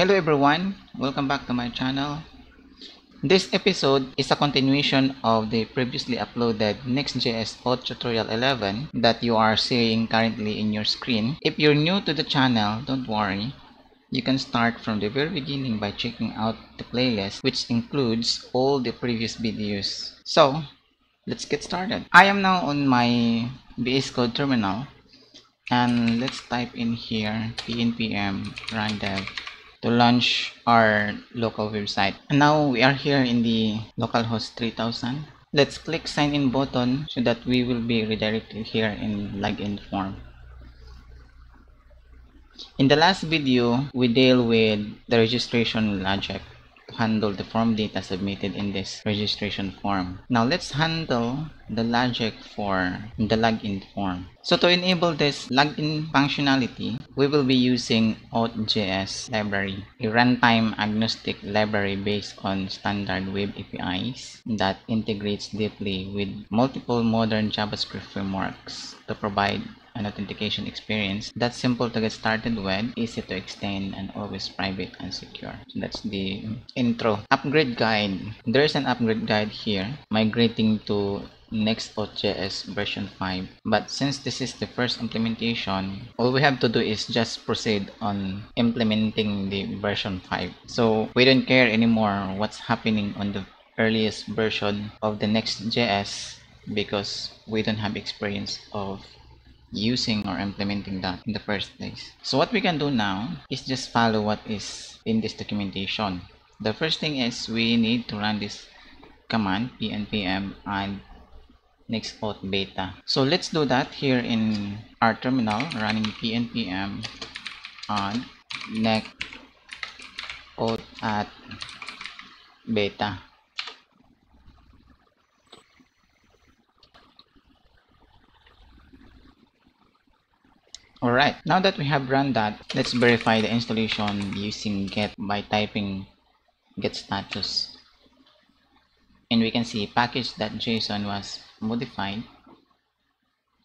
Hello everyone, welcome back to my channel. This episode is a continuation of the previously uploaded Next.js Auth Tutorial 11 that you are seeing currently in your screen. If you're new to the channel, don't worry. You can start from the very beginning by checking out the playlist, which includes all the previous videos. So, let's get started. I am now on my VS Code terminal, and let's type in here pnpm run dev to launch our local website. And now we are here in the localhost 3000. Let's click sign in button so that we will be redirected here in login form. In the last video, we deal with the registration logic to handle the form data submitted in this registration form. Now let's handle the logic for the login form. So to enable this login functionality, we will be using Auth.js library, a runtime agnostic library based on standard web APIs that integrates deeply with multiple modern JavaScript frameworks to provide an authentication experience that's simple to get started with, easy to extend, and always private and secure. So that's the intro. Upgrade guide. There's an upgrade guide here, migrating to Next.js version 5. But since this is the first implementation, all we have to do is just proceed on implementing the version 5. So we don't care anymore what's happening on the earliest version of the Next.js because we don't have experience of using or implementing that in the first place. So what we can do now is just follow what is in this documentation. The first thing is we need to run this command pnpm and nextauth beta. So let's do that here in our terminal, running pnpm and nextauth at beta. Alright, now that we have run that, let's verify the installation using get by typing get status. And we can see package.json was modified.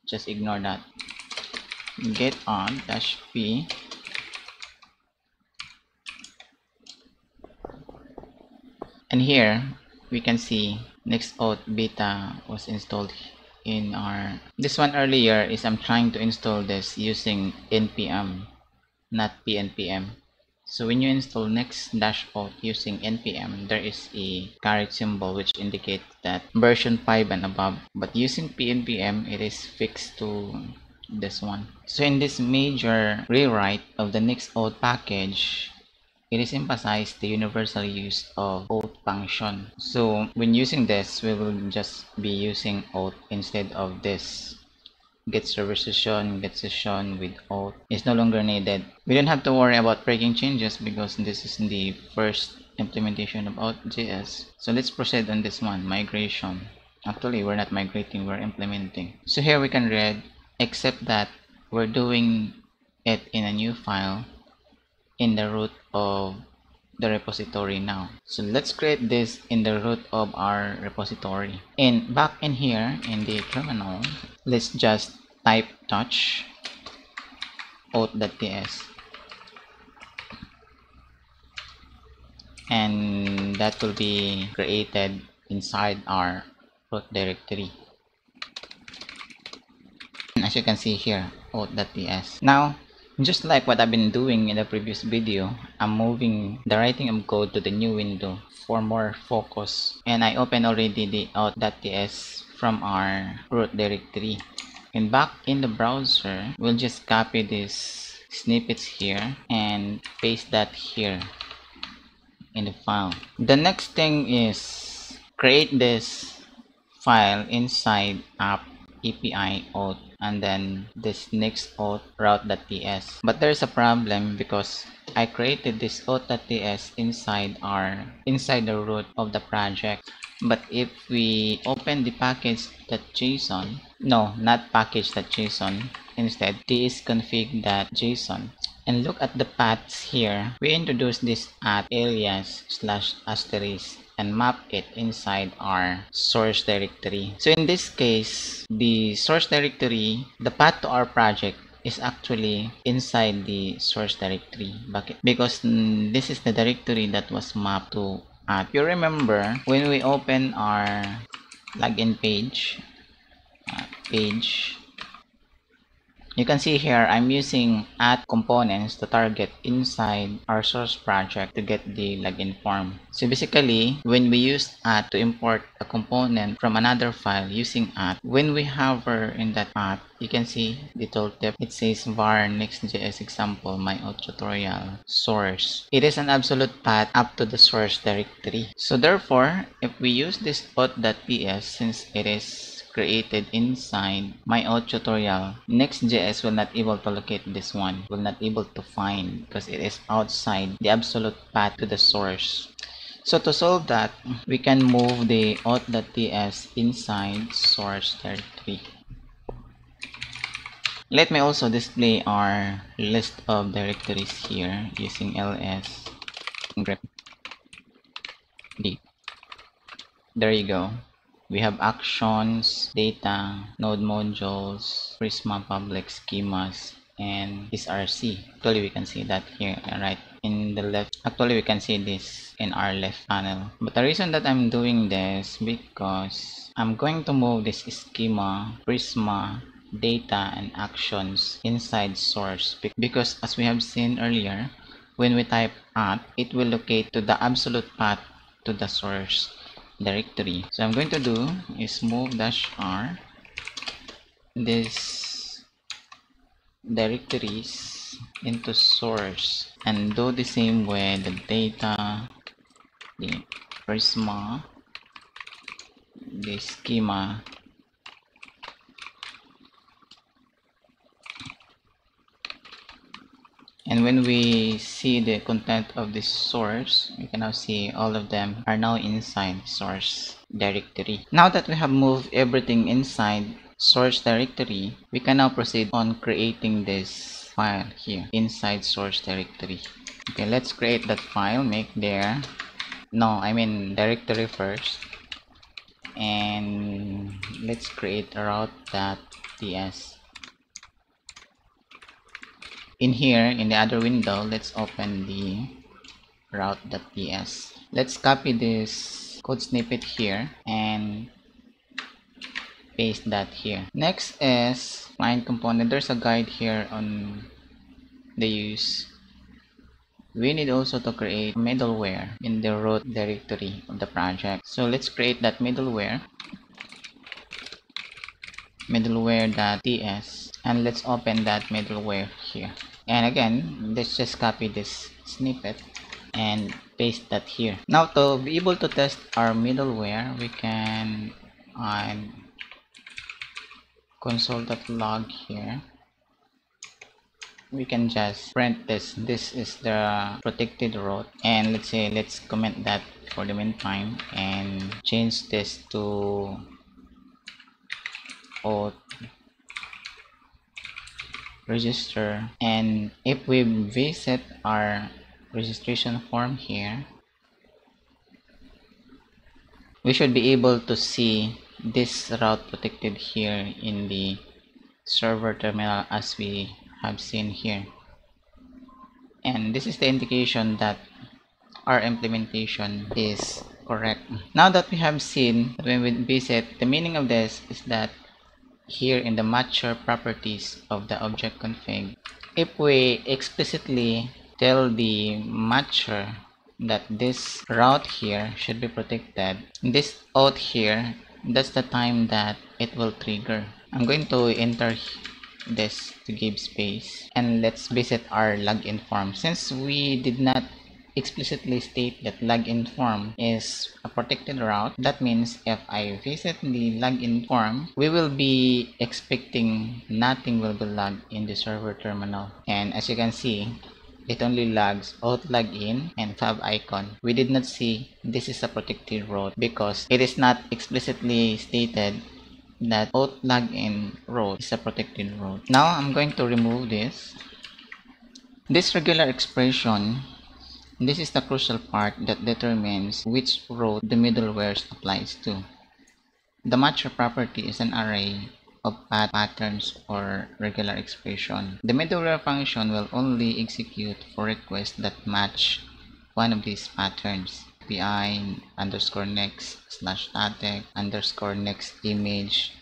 Just ignore that. Get on -p and here we can see nextauth beta was installed in our this one earlier is I'm trying to install this using npm, not pnpm. So when you install next-auth using npm, there is a caret symbol which indicates that version 5 and above, but using pnpm it is fixed to this one. So in this major rewrite of the nextauth package, it is emphasized the universal use of auth function. So when using this, we will just be using auth instead of this. Get server session, get session with auth is no longer needed. We don't have to worry about breaking changes because this is the first implementation of Auth.js. So let's proceed on this one, migration. Actually, we're not migrating, we're implementing. So here we can read, except that we're doing it in a new file in the root of the repository now. So let's create this in the root of our repository. And back in here in the terminal, let's just type touch auth.ts, and that will be created inside our root directory. And as you can see here, auth.ts. Now just like what I've been doing in the previous video, I'm moving the writing of code to the new window for more focus. And I open already the auth.ts from our root directory. And back in the browser, we'll just copy these snippets here and paste that here in the file. The next thing is create this file inside app API auth and then this nextauth route.ts. But there's a problem because I created this auth.ts inside the root of the project. But if we open the package.json, no, not package.json, instead tsconfig.json, and look at the paths here, we introduce this at alias /* and map it inside our source directory. So in this case, the source directory, the path to our project is actually inside the source directory. Bakit? Because this is the directory that was mapped to at. If you remember, when we open our login page, you can see here I'm using at components to target inside our source project to get the login form. So basically, when we use at to import a component from another file using at, when we hover in that at, you can see the tooltip. It says var next.js example my tutorial source. It is an absolute path up to the source directory. So therefore, if we use this auth.ts, since it is created inside my auth tutorial, Next.js will not able to locate this one, will not able to find because it is outside the absolute path to the source. So to solve that, we can move the auth.ts inside source directory. Let me also display our list of directories here using ls grep d. There you go. We have actions, data, node modules, Prisma public schemas, and src. Actually, we can see that here, right in the left. Actually, we can see this in our left panel. But the reason that I'm doing this because I'm going to move this schema, Prisma, data, and actions inside source because as we have seen earlier, when we type at, it will locate to the absolute path to the source directory. So I'm going to do is move -r this directories into source and do the same way the data, the Prisma, the schema, and when we see the content of this source, we can now see all of them are now inside source directory. Now that we have moved everything inside source directory, we can now proceed on creating this file here inside source directory. Okay, let's create that file. Make there, no, I mean directory first, and let's create a route.ts. In here, in the other window, let's open the route.ts. Let's copy this code snippet here and paste that here. Next is client component. There's a guide here on the use. We need also to create middleware in the root directory of the project. So let's create that middleware middleware.ts, and let's open that middleware here. And again, let's just copy this snippet and paste that here. Now to be able to test our middleware, we can on console.log here, we can just print this is the protected route, and let's comment that for the meantime and change this to auth register. And if we visit our registration form here, we should be able to see this route protected here in the server terminal as we have seen here, and this is the indication that our implementation is correct. Now that we have seen that when we visit, the meaning of this is that here in the matcher properties of the object config, if we explicitly tell the matcher that this route here should be protected, this auth here, that's the time that it will trigger. I'm going to enter this to give space, and let's visit our login form. Since we did not explicitly state that login form is a protected route, that means if I visit the login form, we will be expecting nothing will be logged in the server terminal. And as you can see, it only logs auth login and tab icon. We did not see this is a protected route because it is not explicitly stated that auth login route is a protected route. Now I'm going to remove this regular expression. This is the crucial part that determines which route the middleware applies to. The matcher property is an array of patterns or regular expression. The middleware function will only execute for requests that match one of these patterns. API underscore next slash static underscore next image.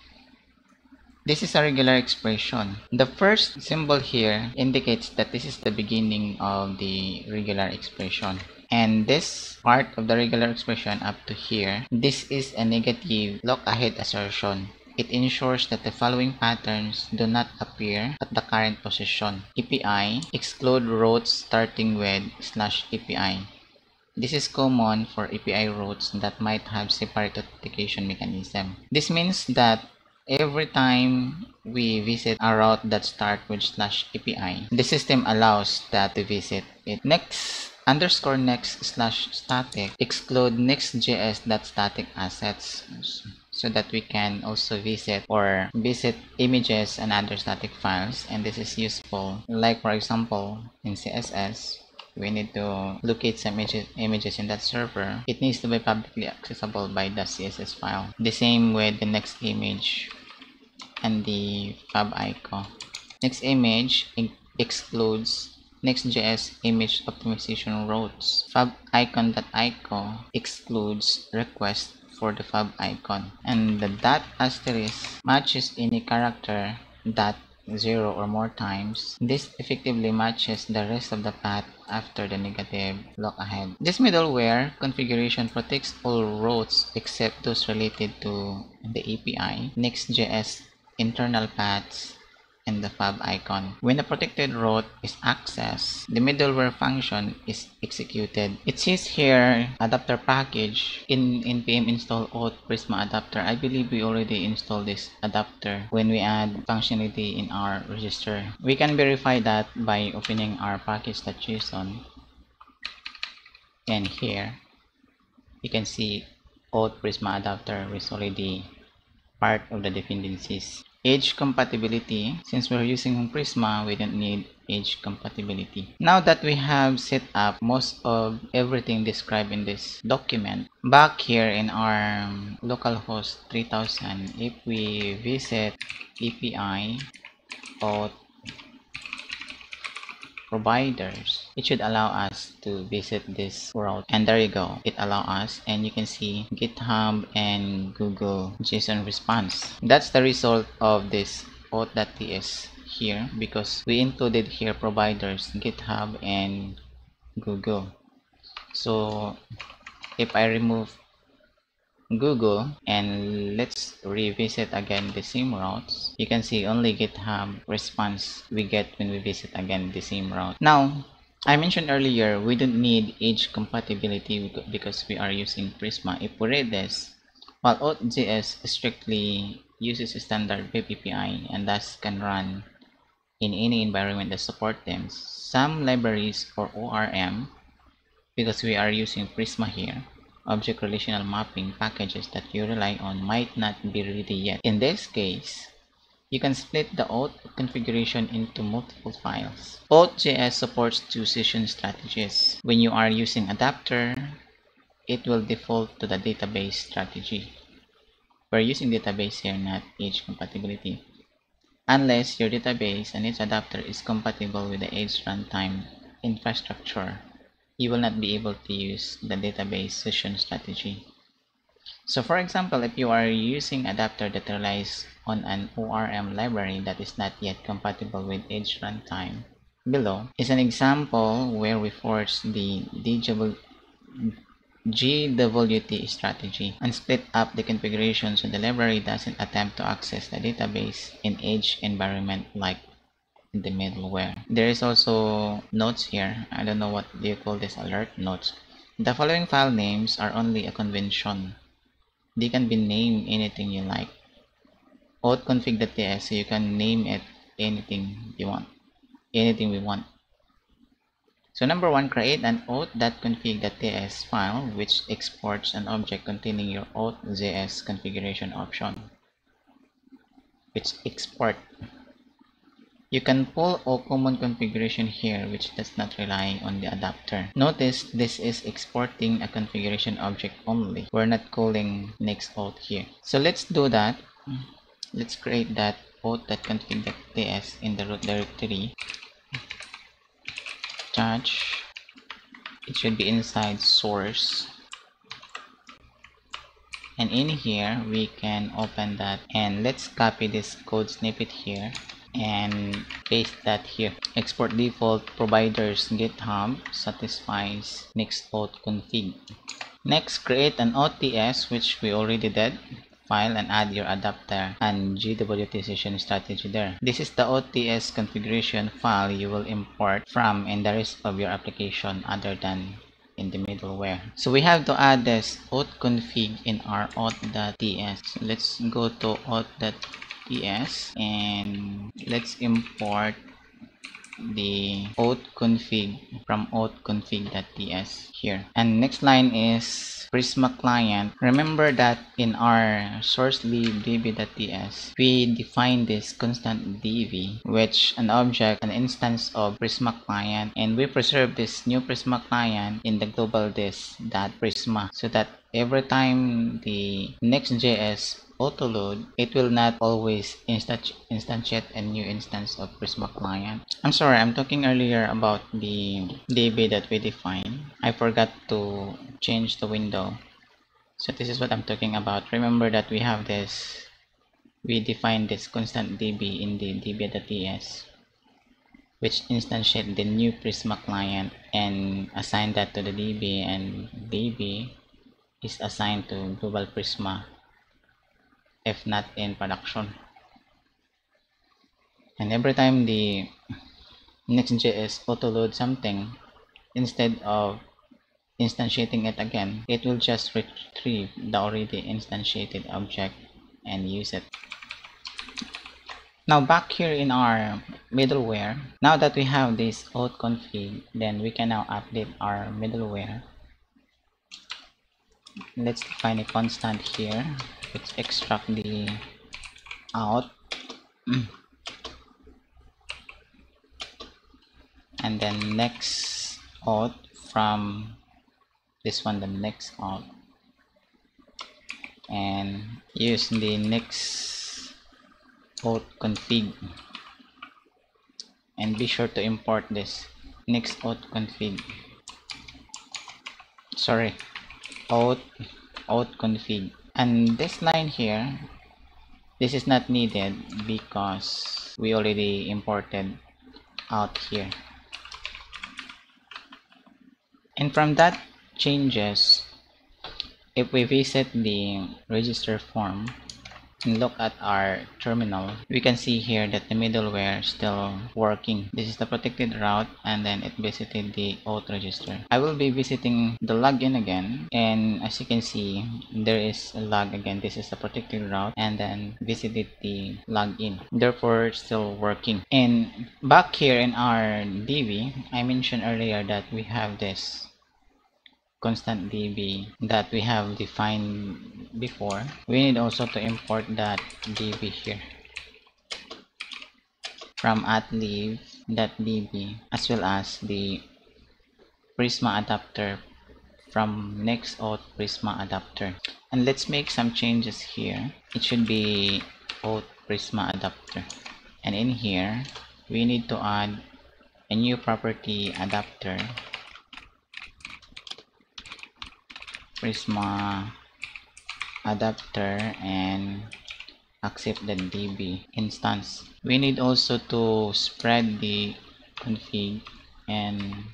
This is a regular expression. The first symbol here indicates that this is the beginning of the regular expression. And this part of the regular expression up to here, this is a negative look-ahead assertion. It ensures that the following patterns do not appear at the current position. API exclude routes starting with /API. This is common for API routes that might have separate authentication mechanism. This means that every time we visit a route that starts with /API, the system allows that to visit it. Next underscore next slash static exclude next.js.static assets so that we can also visit images and other static files, and this is useful. Like for example, in CSS, we need to locate some images in that server. It needs to be publicly accessible by the CSS file. The same with the next image and the fab icon. Next image excludes Next.js image optimization routes. Fab icon.icon excludes request for the fab icon. And the dot asterisk matches any character dot 0 or more times. This effectively matches the rest of the path after the negative look ahead. This middleware configuration protects all routes except those related to the API, Next.js internal paths, and the fab icon. When a protected route is accessed, the middleware function is executed. It says here adapter package in npm install auth Prisma adapter. I believe we already installed this adapter when we add functionality in our register. We can verify that by opening our package.json, and here you can see auth Prisma adapter is already part of the dependencies. Edge compatibility, since we're using Prisma, we don't need edge compatibility. Now that we have set up most of everything described in this document, back here in our localhost 3000, if we visit API auth providers, it should allow us to visit this route, and there you go, it allows us, and you can see GitHub and Google JSON response. That's the result of this auth.ts here, because we included here providers GitHub and Google. So if I remove Google and let's revisit again the same routes, you can see only GitHub response we get when we visit again the same route. Now, I mentioned earlier we don't need edge compatibility because we are using Prisma. If we read this, while auth.js strictly uses a standard web API and thus can run in any environment that support them, some libraries for ORM, because we are using Prisma here, object relational mapping packages that you rely on might not be ready yet. In this case, you can split the auth configuration into multiple files. Auth.js supports two session strategies. When you are using adapter, it will default to the database strategy. We're using database here, not edge compatibility. Unless your database and its adapter is compatible with the edge runtime infrastructure, you will not be able to use the database session strategy. So for example, if you are using adapter that relies on an ORM library that is not yet compatible with edge runtime, below is an example where we force the GWT strategy and split up the configuration so the library doesn't attempt to access the database in edge environment like in the middleware. There is also notes here. I don't know what do you call this, alert notes. The following file names are only a convention. They can be named anything you like. Auth.config.ts, so you can name it anything you want, anything we want. So number one, create an auth.config.ts file which exports an object containing your auth.js configuration option. Which export. You can pull a common configuration here which does not rely on the adapter. Notice this is exporting a configuration object only. We're not calling next auth here. So let's do that. let's create that auth.config.ts in the root directory. Touch, it should be inside source, and in here we can open that, and let's copy this code snippet here and paste that here. Export default providers GitHub satisfies next auth config. Next, create an OTS, which we already did, file, and add your adapter and GWT session strategy there. This is the OTS configuration file you will import from in the rest of your application other than in the middleware. So we have to add this auth config in our auth.ts. So let's go to auth.ts and let's import the auth config from auth.config.ts here. And next line is Prisma client. Remember that in our source lib db.ts we define this constant dv, which an object, an instance of Prisma client, and we preserve this new Prisma client in the global disk.prisma, so that every time the Next.js autoload, it will not always instantiate a new instance of Prisma client. I'm sorry, I'm talking earlier about the DB that we defined. I forgot to change the window. So this is what I'm talking about. Remember that we have this, we define this constant DB in the db.ts, which instantiate the new Prisma client and assign that to the DB, and DB is assigned to global Prisma if not in production. And every time the Next.js autoload something, instead of instantiating it again, it will just retrieve the already instantiated object and use it. Now back here in our middleware, now that we have this auth config, then we can now update our middleware. Let's define a constant here. Let's extract the out and then next auth from this one, the next auth, and use the next auth config, and be sure to import this next auth config, sorry, auth config. And this line here, this is not needed because we already imported out here. And from that changes, if we visit the register form and look at our terminal, we can see here that the middleware is still working. This is the protected route, and then it visited the auth register. I will be visiting the login again, and as you can see, there is a log again. This is the protected route, and then visited the login. Therefore, it's still working. And back here in our DB, I mentioned earlier that we have this constant DB that we have defined before. We need also to import that DB here from @leave.db, as well as the Prisma adapter from next auth Prisma adapter. And let's make some changes here. It should be auth Prisma adapter, and in here we need to add a new property adapter Prisma adapter and accept the DB instance. We need also to spread the config, and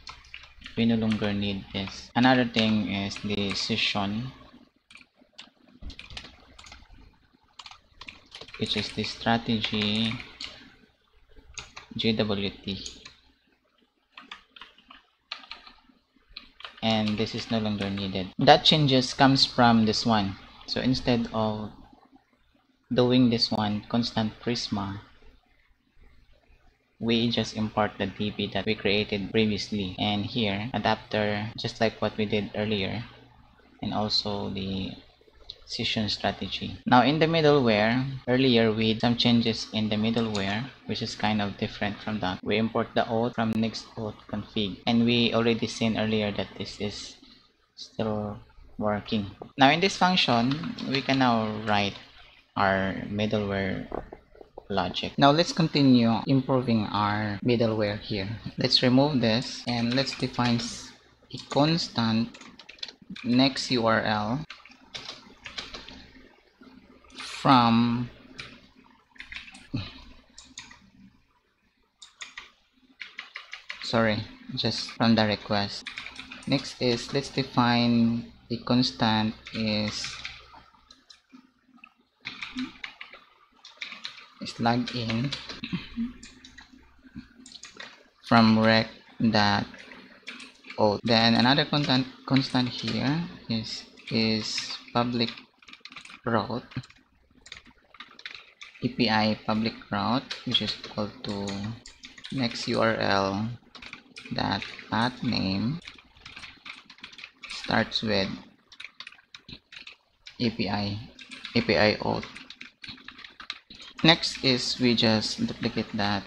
we no longer need this. Another thing is the session, which is the strategy GWT, and this is no longer needed. That changes comes from this one. So instead of doing this one constant Prisma, we just import the DB that we created previously, and here adapter, just like what we did earlier, and also the session strategy. Now in the middleware, earlier we did some changes in the middleware, which is kind of different from that. We import the auth from next auth config, and we already seen earlier that this is still working. Now in this function, we can now write our middleware logic. Now let's continue improving our middleware here. Let's remove this and let's define a constant next URL from just from the request. Next is let's define a constant is login from rec.auth. Then another constant here is public route, API public route, which is equal to next URL that path name starts with API auth. Next is we just duplicate that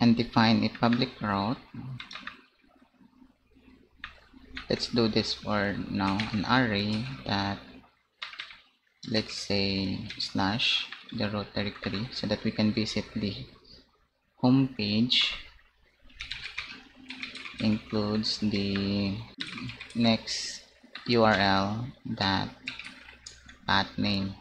and define a public route. Let's do this for now, an array that, let's say, slash the root directory so that we can visit the home page, includes the next URL that path name.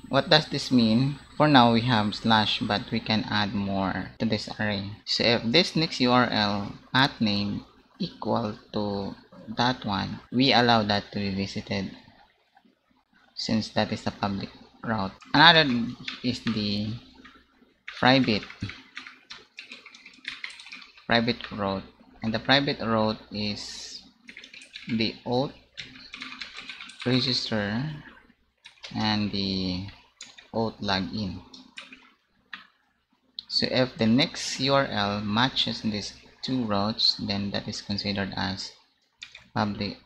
What does this mean? For now we have slash, but we can add more to this array. So if this next URL path name equal to that one, we allow that to be visited since that is a public route. Another is the private route, and the private route is the auth register and the auth login. So if the next URL matches these two routes, then that is considered as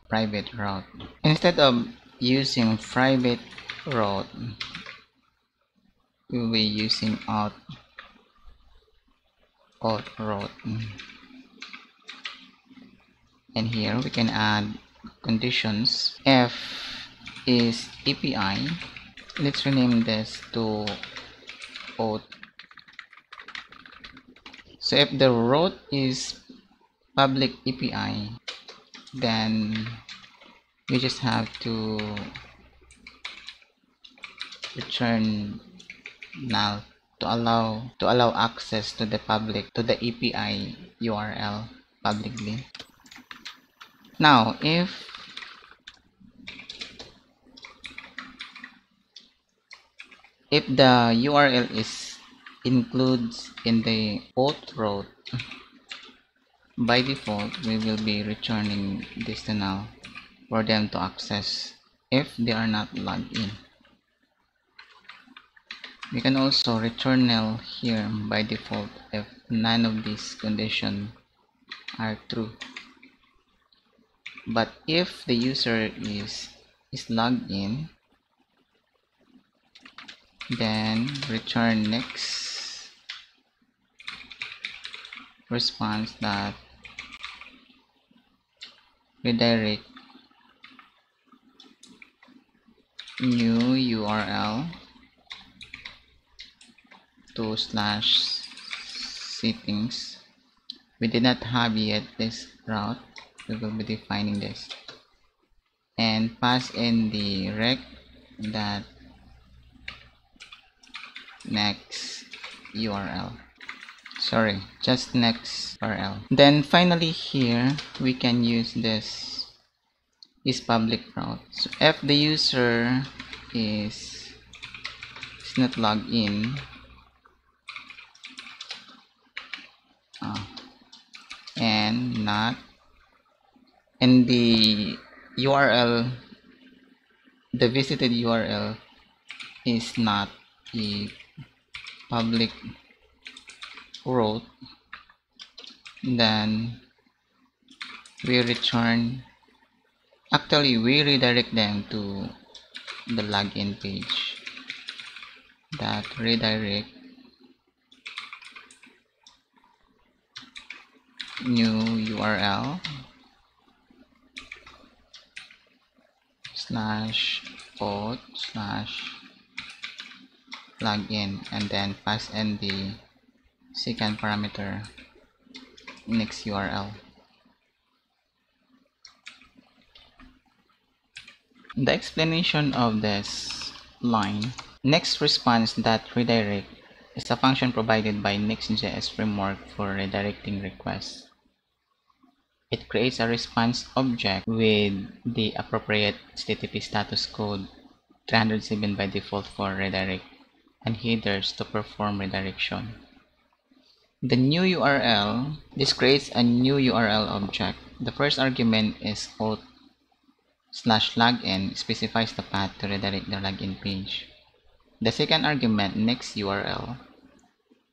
private route. Instead of using private route, we will be using auth route. And here we can add conditions. F is API. Let's rename this to auth. So if the route is public API, then we just have to return null to allow access to the API URL publicly. Now if the URL includes in the auth route, by default we will be returning this to null for them to access if they are not logged in. We can also return null here by default if none of these conditions are true. But if the user is logged in, then return next response that redirect new URL to slash settings. We did not have yet this route. We will be defining this and pass in the rec that next URL. Just next URL. Then finally here we can use this is public route. So if the user is not logged in, and the URL, the visited URL is not a public route, then we redirect them to the login page that redirect new URL slash auth slash login, and then pass in the second parameter next URL. The explanation of this line, next response that redirect is a function provided by Next.js framework for redirecting requests. It creates a response object with the appropriate HTTP status code 307 by default for redirect and headers to perform redirection. The new URL, this creates a new URL object. The first argument is auth slash login, specifies the path to redirect the login page. The second argument, next URL,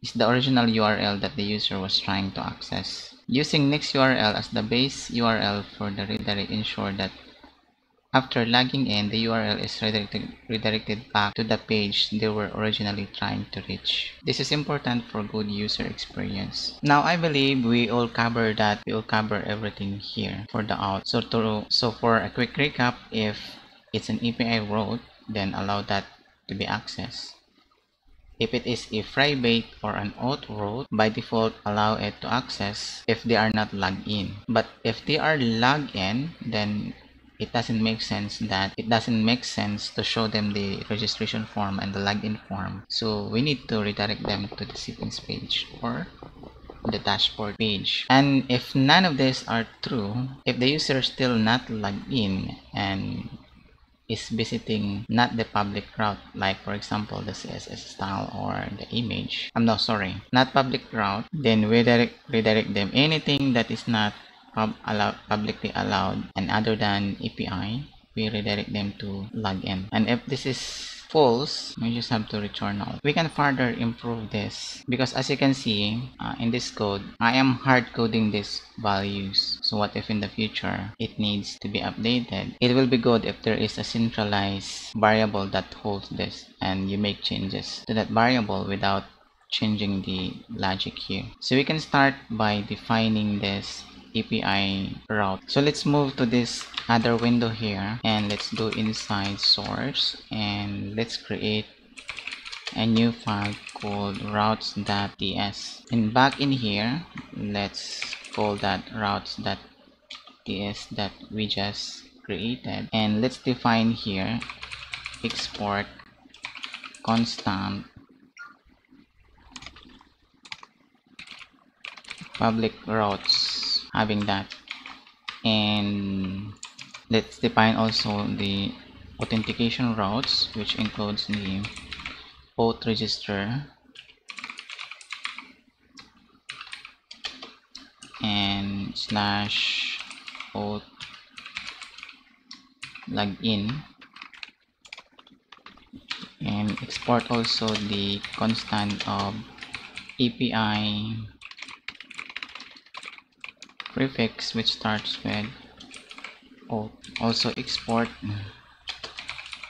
is the original URL that the user was trying to access. Using next URL as the base URL for the redirect ensure that after logging in, the URL is redirected back to the page they were originally trying to reach. This is important for good user experience. Now I believe we all cover everything here for the auth. So for a quick recap, if it's an API route, then allow that to be accessed. If it is a private or an auth route, by default allow it to access if they are not logged in. But if they are logged in, then it doesn't make sense to show them the registration form and the login form. So we need to redirect them to the settings page or the dashboard page. And if none of these are true, if the user is still not logged in and is visiting not the public route, like for example the CSS style or the image, not public route, then we redirect them anything that is not publicly allowed and other than API, we redirect them to login. And if this is false, we just have to return null. We can further improve this because as you can see in this code, I am hard coding these values. So what if in the future it needs to be updated? It will be good if there is a centralized variable that holds this and you make changes to that variable without changing the logic here. So we can start by defining this API route. So let's move to this other window here and let's go inside source and let's create a new file called routes.ts, and back in here let's call that routes.ts that we just created, and let's define here export constant public routes, having that, and let's define also the authentication routes, which includes the auth register and slash auth login, and export also the constant of API prefix which starts with auth. Also export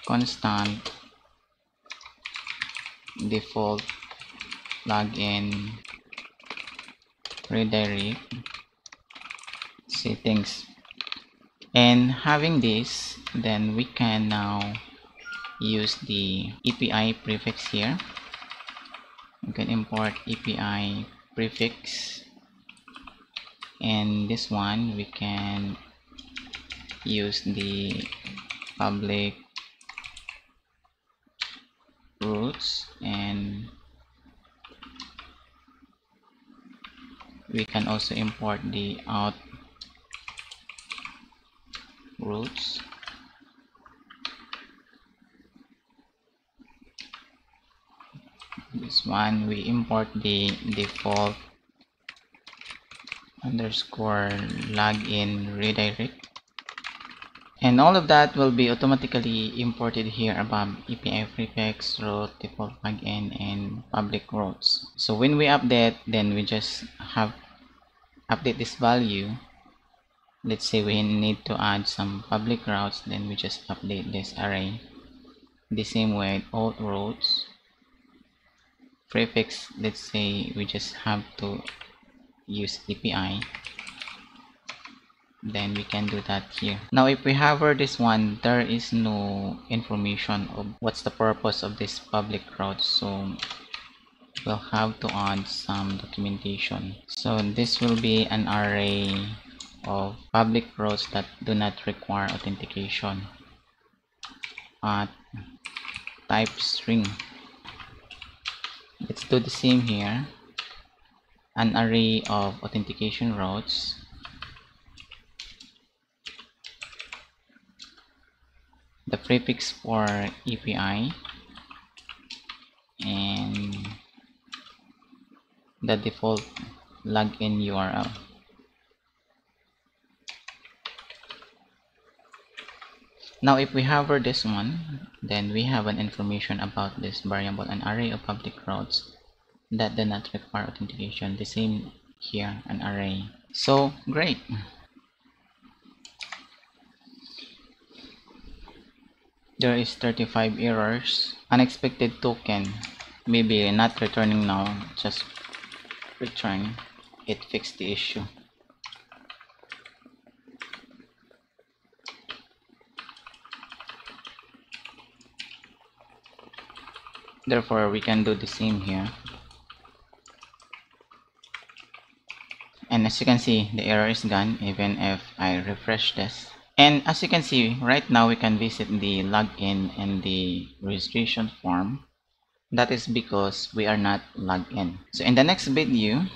constant default login redirect settings. And having this, then we can now use the API prefix here. You can import API prefix, and this one we can use the public routes, and we can also import the auth routes. This one we import the default underscore login redirect, and all of that will be automatically imported here above API prefix, route, default login, and public routes. So when we update, then we just have update this value. Let's say we need to add some public routes, then we just update this array. The same way auth routes prefix, let's say we just have to use API, then we can do that here. Now if we hover this one, there is no information of what's the purpose of this public route, so we'll have to add some documentation. So this will be an array of public routes that do not require authentication at type string. Let's do the same here, an array of authentication routes the prefix for API and the default login URL. Now if we hover this one, then we have an information about this variable, an array of public routes that do not require authentication. The same here, an array. So great. There is 35 errors. Unexpected token. Maybe not returning now, just return. It fixed the issue. Therefore, we can do the same here. And as you can see, the error is gone even if I refresh this. And as you can see, right now we can visit the login and the registration form. That is because we are not logged in. So in the next video,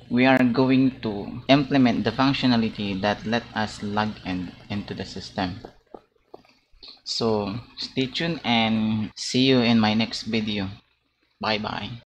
we are going to implement the functionality that let us log in into the system. So stay tuned and see you in my next video. Bye bye.